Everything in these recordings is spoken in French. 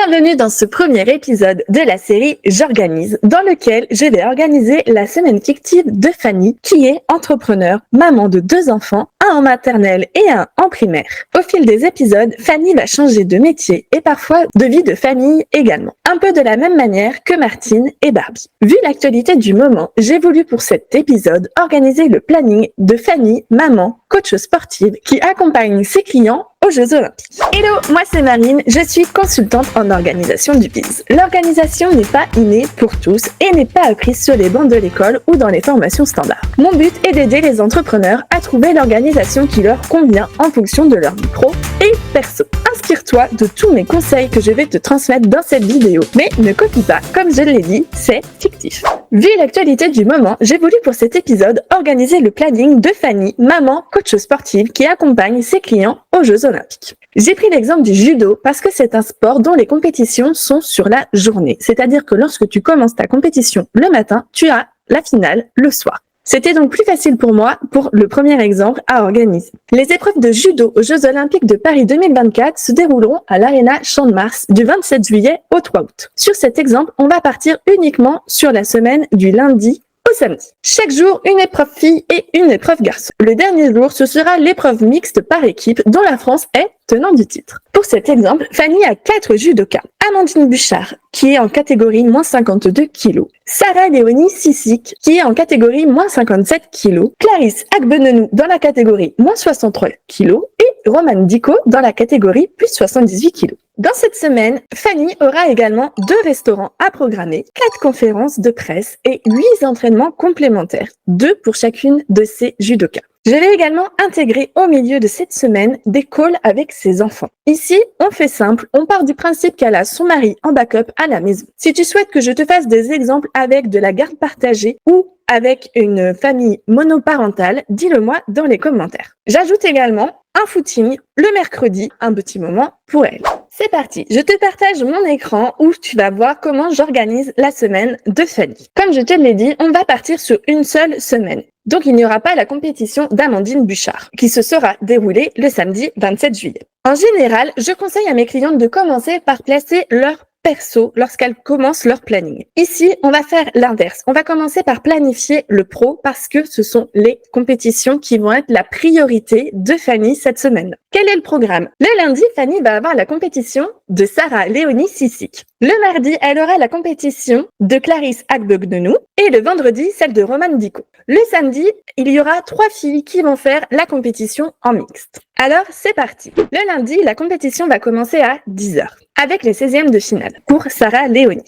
Bienvenue dans ce premier épisode de la série J'organise, dans lequel je vais organiser la semaine fictive de Fanny, qui est entrepreneur, maman de 2 enfants, un en maternelle et un en primaire. Au fil des épisodes, Fanny va changer de métier et parfois de vie de famille également. Un peu de la même manière que Martine et Barbie. Vu l'actualité du moment, j'ai voulu pour cet épisode organiser le planning de Fanny, maman, coach sportive, qui accompagne ses clients aux Jeux Olympiques. Hello, moi c'est Marine, je suis consultante en organisation du biz. L'organisation n'est pas innée pour tous et n'est pas apprise sur les bancs de l'école ou dans les formations standards. Mon but est d'aider les entrepreneurs à trouver l'organisation qui leur convient en fonction de leur vie pro et perso. Inspire-toi de tous mes conseils que je vais te transmettre dans cette vidéo, mais ne copie pas, comme je l'ai dit, c'est fictif. Vu l'actualité du moment, j'ai voulu pour cet épisode organiser le planning de Fanny, maman, coach sportive qui accompagne ses clients aux Jeux Olympiques. J'ai pris l'exemple du judo parce que c'est un sport dont les compétitions sont sur la journée. C'est-à-dire que lorsque tu commences ta compétition le matin, tu as la finale le soir. C'était donc plus facile pour moi pour le premier exemple à organiser. Les épreuves de judo aux Jeux Olympiques de Paris 2024 se dérouleront à l'Arena Champ de Mars du 27 juillet au 3 août. Sur cet exemple, on va partir uniquement sur la semaine du lundi au samedi. Chaque jour, une épreuve fille et une épreuve garçon. Le dernier jour, ce sera l'épreuve mixte par équipe dont la France est tenant du titre. Pour cet exemple, Fanny a 4 judokas. Amandine Buchard, qui est en catégorie moins 52 kg. Sarah Léonie Sissik, qui est en catégorie moins 57 kg. Clarisse Agbenenou dans la catégorie moins 63 kg. Et Romane Dico dans la catégorie plus 78 kg. Dans cette semaine, Fanny aura également 2 restaurants à programmer, 4 conférences de presse et 8 entraînements complémentaires, 2 pour chacune de ses judokas. Je vais également intégrer au milieu de cette semaine des calls avec ses enfants. Ici, on fait simple, on part du principe qu'elle a son mari en backup à la maison. Si tu souhaites que je te fasse des exemples avec de la garde partagée ou avec une famille monoparentale, dis-le-moi dans les commentaires. J'ajoute également un footing le mercredi, un petit moment pour elle. C'est parti, je te partage mon écran où tu vas voir comment j'organise la semaine de Fanny. Comme je te l'ai dit, on va partir sur une seule semaine. Donc il n'y aura pas la compétition d'Amandine Buchard, qui se sera déroulée le samedi 27 juillet. En général, je conseille à mes clientes de commencer par placer leur perso lorsqu'elles commencent leur planning. Ici, on va faire l'inverse. On va commencer par planifier le pro parce que ce sont les compétitions qui vont être la priorité de Fanny cette semaine. Quel est le programme? Le lundi, Fanny va avoir la compétition de Sarah Léonie Sissik. Le mardi, elle aura la compétition de Clarisse Agbenenou et le vendredi, celle de Romane Dico. Le samedi, il y aura 3 filles qui vont faire la compétition en mixte. Alors, c'est parti. Le lundi, la compétition va commencer à 10h avec les 16e de finale pour Sarah Léonie.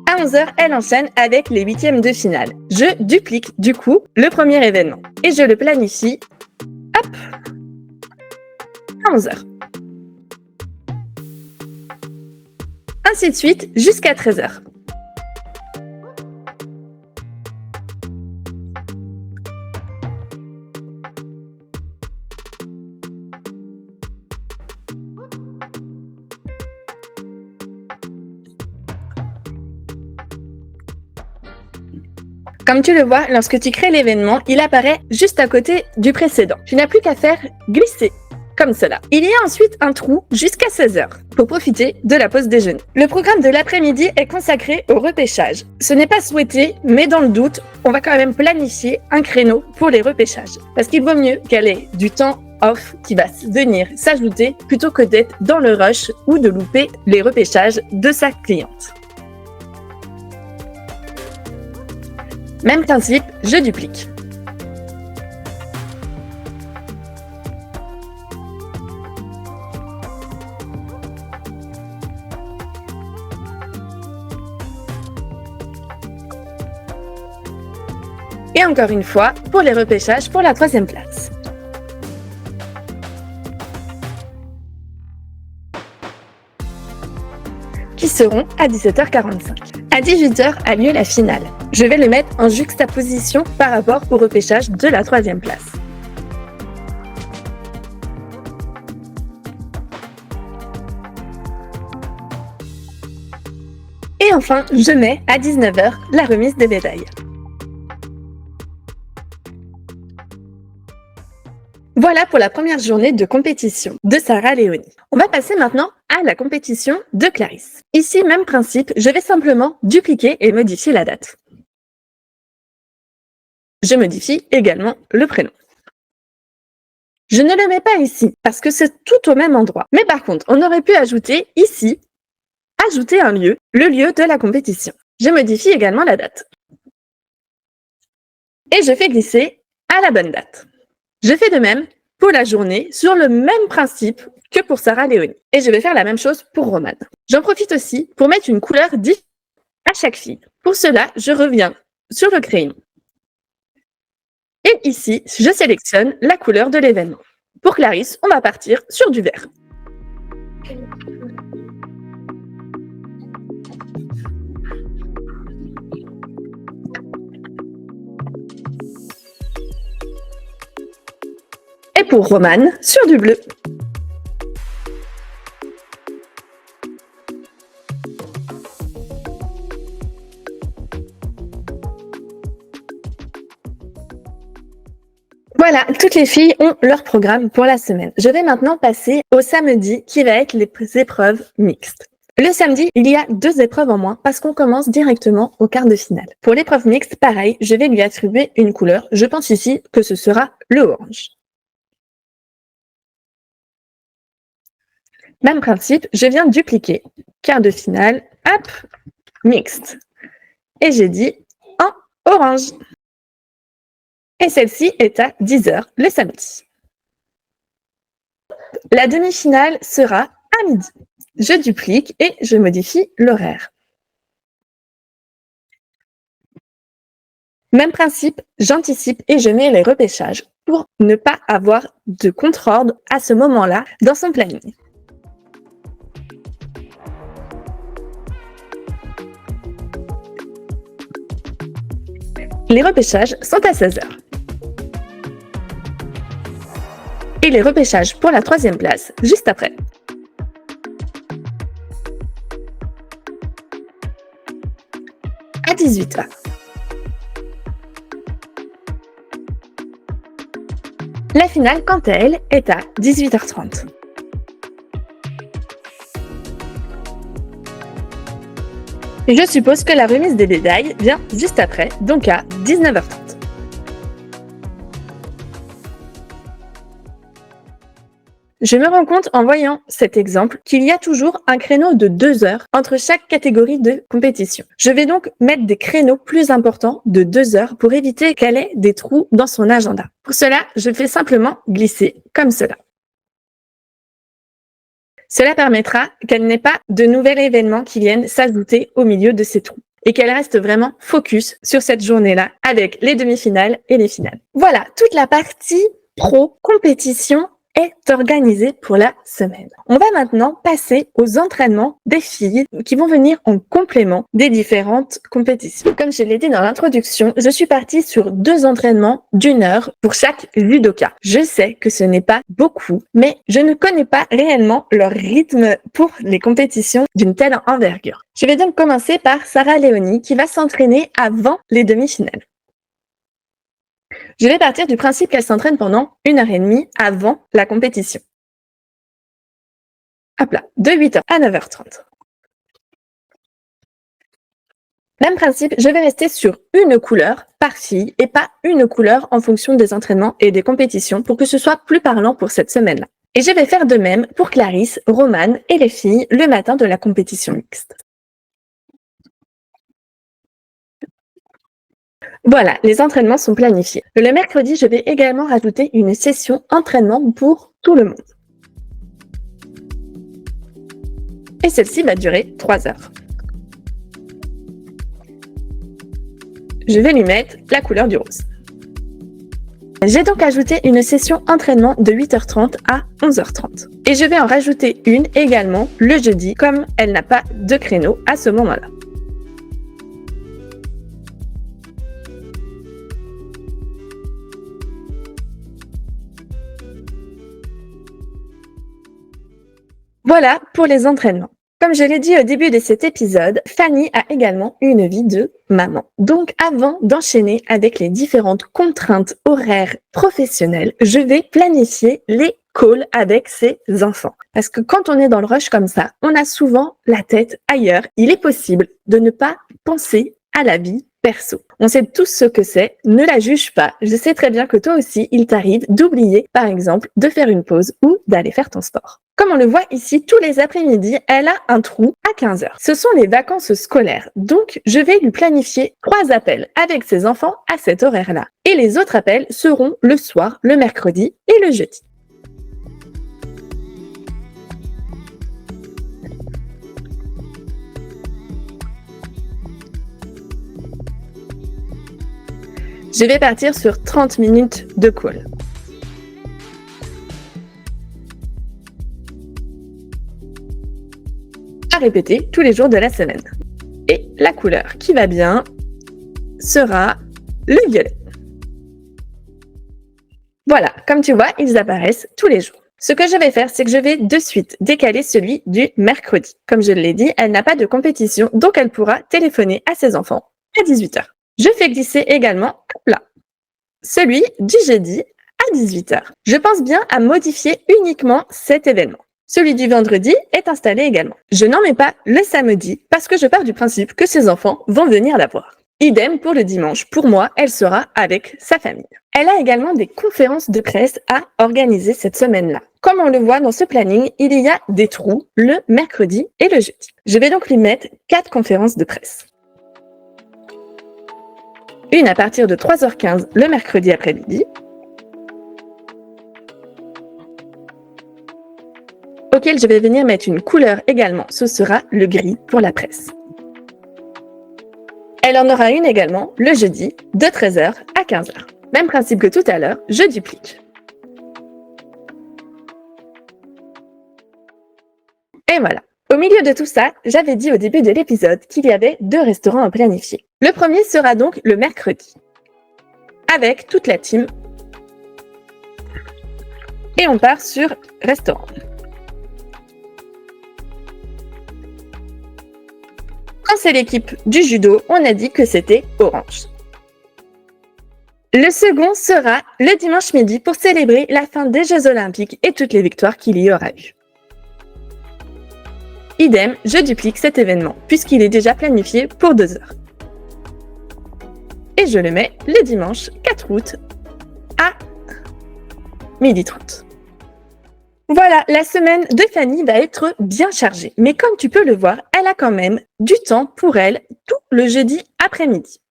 À 11h, elle enchaîne avec les 8e de finale. Je duplique du coup le premier événement et je le planifie à 11h. Ainsi de suite jusqu'à 13h. Comme tu le vois, lorsque tu crées l'événement, il apparaît juste à côté du précédent. Tu n'as plus qu'à faire glisser, comme cela. Il y a ensuite un trou jusqu'à 16h pour profiter de la pause déjeuner. Le programme de l'après-midi est consacré au repêchage. Ce n'est pas souhaité, mais dans le doute, on va quand même planifier un créneau pour les repêchages. Parce qu'il vaut mieux qu'elle ait du temps off qui va venir s'ajouter plutôt que d'être dans le rush ou de louper les repêchages de sa cliente. Même principe, je duplique. Et encore une fois, pour les repêchages pour la 3e place. Qui seront à 17h45. À 18h a lieu la finale. Je vais le mettre en juxtaposition par rapport au repêchage de la 3e place. Et enfin, je mets à 19h la remise des médailles. Voilà pour la première journée de compétition de Sarah Léonie. On va passer maintenant à la compétition de Clarisse. Ici, même principe, je vais simplement dupliquer et modifier la date. Je modifie également le prénom. Je ne le mets pas ici parce que c'est tout au même endroit. Mais par contre, on aurait pu ajouter ici, ajouter un lieu, le lieu de la compétition. Je modifie également la date. Et je fais glisser à la bonne date. Je fais de même pour la journée sur le même principe que pour Sarah Léonie. Et je vais faire la même chose pour Romane. J'en profite aussi pour mettre une couleur différente à chaque fille. Pour cela, je reviens sur le crayon. Et ici, je sélectionne la couleur de l'événement. Pour Clarisse, on va partir sur du vert. Et pour Romane, sur du bleu. Voilà, toutes les filles ont leur programme pour la semaine. Je vais maintenant passer au samedi qui va être les épreuves mixtes. Le samedi, il y a 2 épreuves en moins parce qu'on commence directement au quart de finale. Pour l'épreuve mixte, pareil, je vais lui attribuer une couleur. Je pense ici que ce sera le orange. Même principe, je viens dupliquer. Quart de finale, hop, mixte. Et j'ai dit en orange. Et celle-ci est à 10h le samedi. La demi-finale sera à midi. Je duplique et je modifie l'horaire. Même principe, j'anticipe et je mets les repêchages pour ne pas avoir de contre-ordre à ce moment-là dans son planning. Les repêchages sont à 16h. Et les repêchages pour la 3e place, juste après. À 18h. La finale, quant à elle, est à 18h30. Et je suppose que la remise des médailles vient juste après, donc à 19h30. Je me rends compte en voyant cet exemple qu'il y a toujours un créneau de 2 heures entre chaque catégorie de compétition. Je vais donc mettre des créneaux plus importants de 2 heures pour éviter qu'elle ait des trous dans son agenda. Pour cela, je fais simplement glisser comme cela. Cela permettra qu'elle n'ait pas de nouvel événement qui vienne s'ajouter au milieu de ces trous et qu'elle reste vraiment focus sur cette journée-là avec les demi-finales et les finales. Voilà, toute la partie pro compétition est organisée pour la semaine. On va maintenant passer aux entraînements des filles qui vont venir en complément des différentes compétitions. Comme je l'ai dit dans l'introduction, je suis partie sur 2 entraînements d'1 heure pour chaque judoka. Je sais que ce n'est pas beaucoup, mais je ne connais pas réellement leur rythme pour les compétitions d'une telle envergure. Je vais donc commencer par Sarah Léonie qui va s'entraîner avant les demi-finales. Je vais partir du principe qu'elle s'entraîne pendant 1h30 avant la compétition. Hop là, de 8h à 9h30. Même principe, je vais rester sur une couleur par fille et pas une couleur en fonction des entraînements et des compétitions pour que ce soit plus parlant pour cette semaine-là. Et je vais faire de même pour Clarisse, Romane et les filles le matin de la compétition mixte. Voilà, les entraînements sont planifiés. Le mercredi, je vais également rajouter une session entraînement pour tout le monde. Et celle-ci va durer 3 heures. Je vais lui mettre la couleur du rose. J'ai donc ajouté une session entraînement de 8h30 à 11h30. Et je vais en rajouter une également le jeudi, comme elle n'a pas de créneau à ce moment-là. Voilà pour les entraînements. Comme je l'ai dit au début de cet épisode, Fanny a également une vie de maman. Donc avant d'enchaîner avec les différentes contraintes horaires professionnelles, je vais planifier les calls avec ses enfants. Parce que quand on est dans le rush comme ça, on a souvent la tête ailleurs. Il est possible de ne pas penser à la vie perso. On sait tous ce que c'est, ne la juge pas. Je sais très bien que toi aussi, il t'arrive d'oublier, par exemple, de faire une pause ou d'aller faire ton sport. Comme on le voit ici, tous les après-midi, elle a un trou à 15 heures. Ce sont les vacances scolaires. Donc, je vais lui planifier 3 appels avec ses enfants à cet horaire-là. Et les autres appels seront le soir, le mercredi et le jeudi. Je vais partir sur 30 minutes de call. À répéter tous les jours de la semaine. Et la couleur qui va bien sera le violet. Voilà, comme tu vois, ils apparaissent tous les jours. Ce que je vais faire, c'est que je vais de suite décaler celui du mercredi. Comme je l'ai dit, elle n'a pas de compétition, donc elle pourra téléphoner à ses enfants à 18h. Je fais glisser également, hop là, celui du jeudi à 18h. Je pense bien à modifier uniquement cet événement. Celui du vendredi est installé également. Je n'en mets pas le samedi parce que je pars du principe que ses enfants vont venir la voir. Idem pour le dimanche. Pour moi, elle sera avec sa famille. Elle a également des conférences de presse à organiser cette semaine-là. Comme on le voit dans ce planning, il y a des trous le mercredi et le jeudi. Je vais donc lui mettre 4 conférences de presse. Une à partir de 3h15 le mercredi après-midi, auquel je vais venir mettre une couleur également. Ce sera le gris pour la presse. Elle en aura une également le jeudi de 13h à 15h. Même principe que tout à l'heure, je duplique. Et voilà. Au milieu de tout ça, j'avais dit au début de l'épisode qu'il y avait 2 restaurants à planifier. Le premier sera donc le mercredi, avec toute la team. Et on part sur restaurant. Quand c'est l'équipe du judo, on a dit que c'était orange. Le second sera le dimanche midi pour célébrer la fin des Jeux Olympiques et toutes les victoires qu'il y aura eu. Idem, je duplique cet événement puisqu'il est déjà planifié pour 2 heures. Et je le mets le dimanche 4 août à 12h30. Voilà, la semaine de Fanny va être bien chargée. Mais comme tu peux le voir, elle a quand même du temps pour elle tout le jeudi après-midi.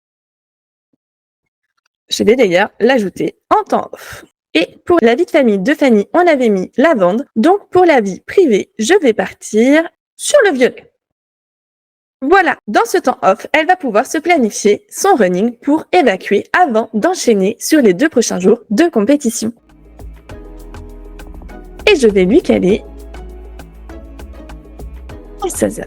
Je vais d'ailleurs l'ajouter en temps off. Et pour la vie de famille de Fanny, on avait mis lavande. Donc pour la vie privée, je vais partir sur le violet. Voilà, dans ce temps off, elle va pouvoir se planifier son running pour évacuer avant d'enchaîner sur les 2 prochains jours de compétition. Et je vais lui caler à 16h.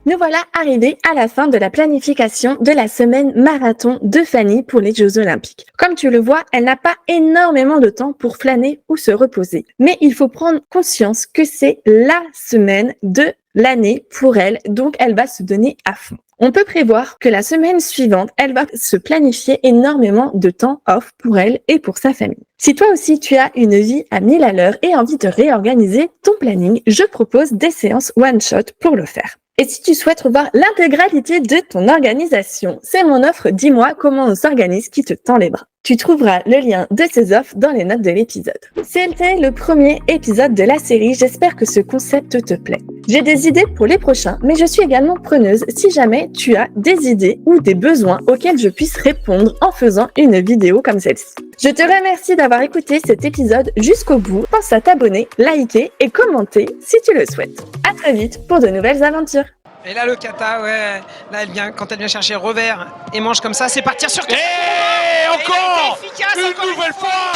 Nous voilà arrivés à la fin de la planification de la semaine marathon de Fanny pour les Jeux Olympiques. Comme tu le vois, elle n'a pas énormément de temps pour flâner ou se reposer. Mais il faut prendre conscience que c'est la semaine de l'année pour elle, donc elle va se donner à fond. On peut prévoir que la semaine suivante, elle va se planifier énormément de temps off pour elle et pour sa famille. Si toi aussi tu as une vie à 1000 à l'heure et envie de réorganiser ton planning, je propose des séances one-shot pour le faire. Et si tu souhaites revoir l'intégralité de ton organisation, c'est mon offre Dis-moi comment on s'organise qui te tend les bras. Tu trouveras le lien de ces offres dans les notes de l'épisode. C'était le premier épisode de la série, j'espère que ce concept te plaît. J'ai des idées pour les prochains, mais je suis également preneuse si jamais tu as des idées ou des besoins auxquels je puisse répondre en faisant une vidéo comme celle-ci. Je te remercie d'avoir écouté cet épisode jusqu'au bout. Pense à t'abonner, liker et commenter si tu le souhaites. À très vite pour de nouvelles aventures. Et là le kata, ouais, là quand elle vient chercher revers et mange comme ça, c'est partir sur... Et encore une nouvelle fois.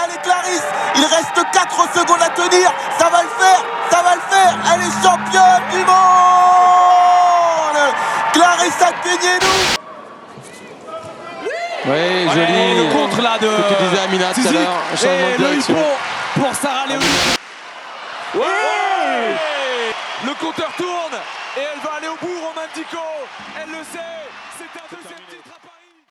Allez Clarisse, il reste 4 secondes à tenir, ça va le faire, ça va le faire, elle est championne du monde. Clarisse Agbenienou. Oui, joli. Le contre là de ce que disait Amina tout à l'heure, changement de direction. Pour Sarah Léonie. Ouais. Le compteur tourne et elle va aller au bout, Roman Dico. Elle le sait.